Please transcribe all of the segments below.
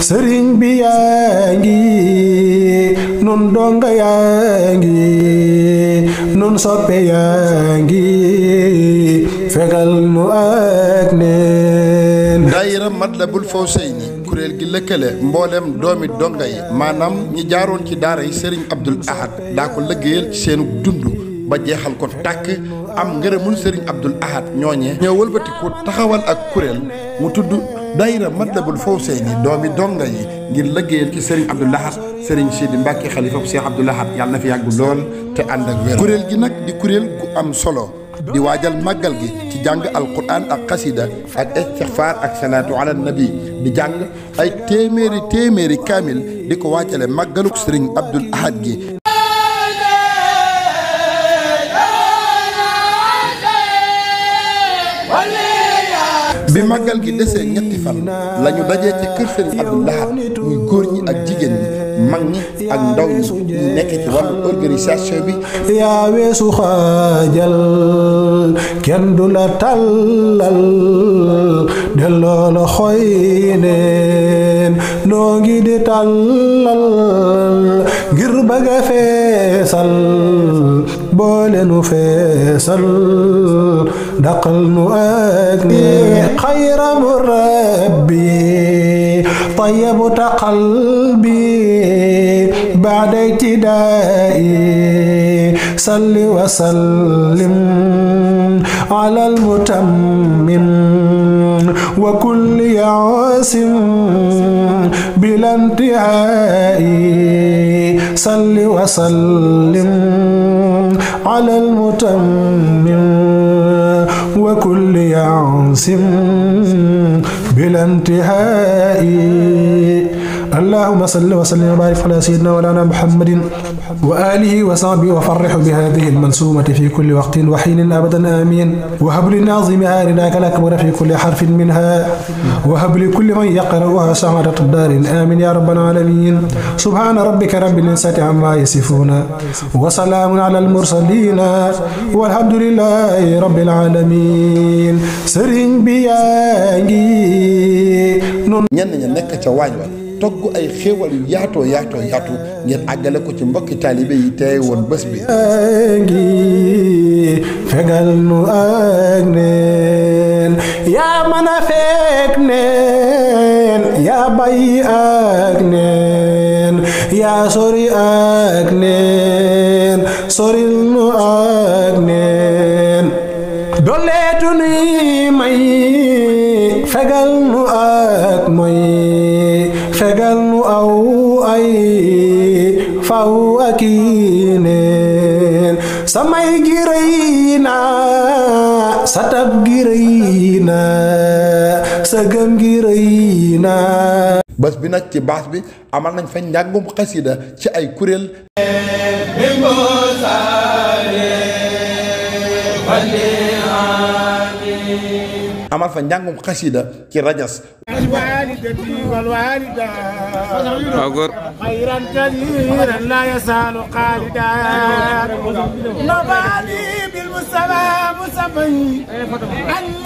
sëriñ bi yaa ngi nun donga yaa ngi nun soppe yaa ngi fegal nu ak neen. daayira Matlabul Fawzayni kuréel gi lëkkale mboolem doomi donga yi maanaam ñi jaaroon ci daara yi Serigne Abdoul Ahad daa ko liggéeyal ci seenu dund ba jeexal ko tàkk am ngërëmul Serigne Abdoul Ahad ñooñee ñoo wëlbatiku taxawal ak kuréel mu tudd daayira Matlabul Fawzayni doomi donga yi ngir liggéeyal ci Serigne Abdoul Ahad Serigne Sidi Mbacke xalifa Cheikh Abdoul Ahad yàlla na fi yàgg lool te ànd ak wér. kuréel gi nag di kuréel gu am solo di waajal màggal gi ci jàng alquran ak xasida ak istixfaar ak salaatu ala nabi di jàng ay téeméeri kaamil di ko waajale màggaluk Serigne Abdoul Ahad gi. bi màggal gi desee ñetti fan la ñu dajee ci kër Serigne Abdoul Ahad muy góor ñi ak jigéen ñi mag ñi ak ndaw ñi ñu nekk ci wàllu organisation bi. yaa weesu xaajal kenn du la tàllal delloo la xoy neen noo ngi di tàllal ngir bëgg a feesal boole nu feesal daqal nu ak ni xayra mu rabbi طيب قلبي بعد ابتدائي صل وسلم على المتمم وكل يعاصم بلا انتهاء صل وسلم على المتمم وكل يعاصم بلا انتهاء اللهم صل وسلم وبارك على سيدنا مولانا محمد وآله وصحبه وفرح بهذه المنسومة في كل وقت وحين أبدا آمين وهب لناظمها رداك الأكبر في كل حرف منها وهب لكل من يقرأها سعادة الدار آمين يا رب العالمين سبحان ربك رب العزة عما يصفون وسلام على المرسلين والحمد لله رب العالمين سرين بياني ñenn ña nekk ca waañ wa togg ay xéewal yu yaatoo ngir àggale ko ci mbokki taalibe yi teewe woon bés bi. ngi fegal nu ak neen yaa mën a fekk neen yaa bàyyi ak neen yaa sori ak neen soril nu ak neen dooleetu nuy may fegal nu ak moy fegal nu aw ay faw ak neen samay gi rëy na sa tab gi rëy na sa gëm gi rëy na. bés bi nag ci baas bi amal nañ fa njàngum xasida ci ay kuréel. amal fa njàngum xasida ci rajas.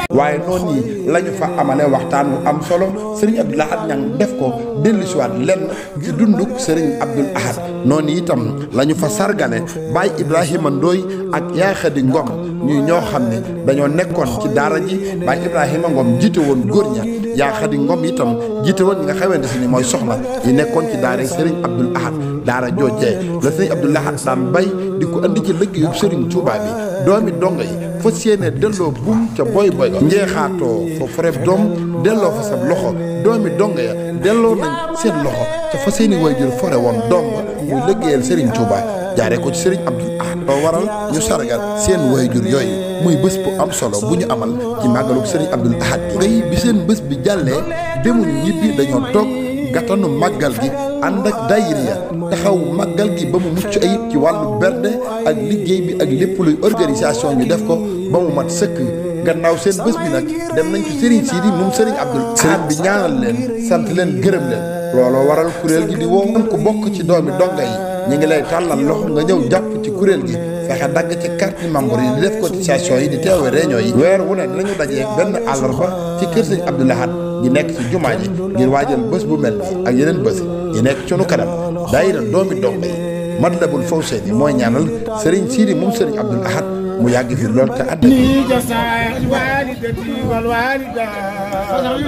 waaye noonu yi la ñu fa amale waxtaan wu am solo Serigne Abdoul Ahad Niang def ko dellusiwaat lenn ci dunduk Serigne Abdoul Ahad noonu itam la ñu fa sargale Baye Ibrahima Ndoye ak Yaa Xadi Ngom ñuy ñoo xam ne dañoo nekkoon ci daara ji Baye Ibrahima Ngom jiite woon góor ña Yaa Xadi Ngom itam jiite woon ñi nga xamante si ni mooy soxna yi nekkoon ci daara Serigne Abdoul Ahad daara joojee la Serigne Abdoul Ahad daan bay di ko andi ci liggéeyu Serigne Touba bi doomi donga yi fas yéene delloo buum ca boy njeexaatoo fa foref doom delloo fa sa loxo doomi donga ya delloo nañ seen loxo te fa seeni waajur fore woon doom ba muy liggéeyal Serigne Touba jaaree ko ci Serigne Abdoul Ahad ba waral ñu sargal seen waajur yooyu muy bés bu am solo bu ñu amal ci màggalug Serigne Abdoul Ahad gi bi seen bés bi jàllee demul ñibbi dañoo toog gàttanu màggal gi ànd ak daayira ya taxaw màggal gi ba mu mucc ayib ci wàllu bernde ak liggéey bi ak lépp luy organisation ñu def ko ba mu mat sëkk gannaaw seen bés bi nag dem nañ ci Serigne Sidi moom Serigne Abdoul Ahad bi ñaanal leen sant leen gërëm leen looloo waral kuréel gi di woo ku bokk ci doomi donga yi ñu ngi lay tàllal loxo nga ñëw jàpp ci kuréel gi fexe dagg ci carte membre yi di def cotisation yi di teewe réunion yi weer wu ne dinañu dajee benn àllarba ci kër Serigne Abdoul Ahad yi nekk ci jumaa ji ngir waajal bés bu mel nii ak yeneen bés yi nekk sunu kanam daayira doomi donga yi Matlabul Fawzayni mooy ñaanal Serigne Sidi moom Serigne Abdoul Ahad mu yàgg fi lool te àdd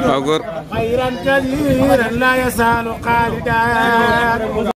waaw góor